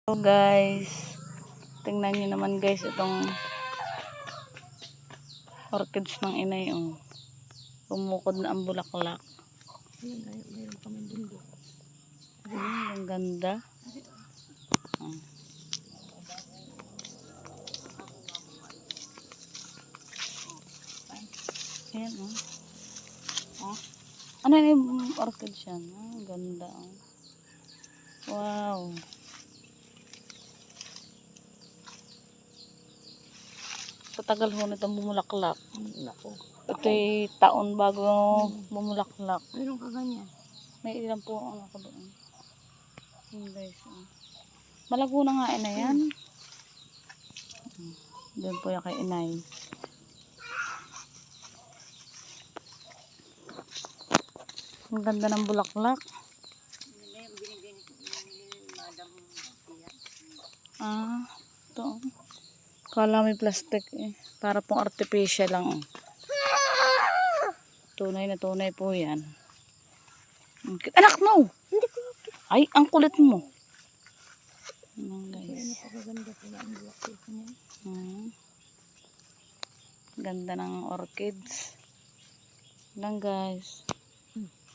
So guys, tingnan niyo naman guys itong orchids ng inay. Pumukod na ang bulaklak. Mayroon kami bundok. Ang ganda. Ayan ano yung orchids yan? Ang ganda. Wow. Sa tagal ho nitong bumulaklak. Nako. Ito'y taon bago bumulaklak. Mayroon ka ganyan. May ilan po ang ako doon. Guys. Malago na nga ina yan. Doon po yung kay inay. Ang ganda ng bulaklak. Ito. Kala may plastic eh. Para pong artificial lang. Tunay na tunay po yan. Anak mo! Ay, ang kulit mo. Guys. Ganda ng orchids. Lang guys.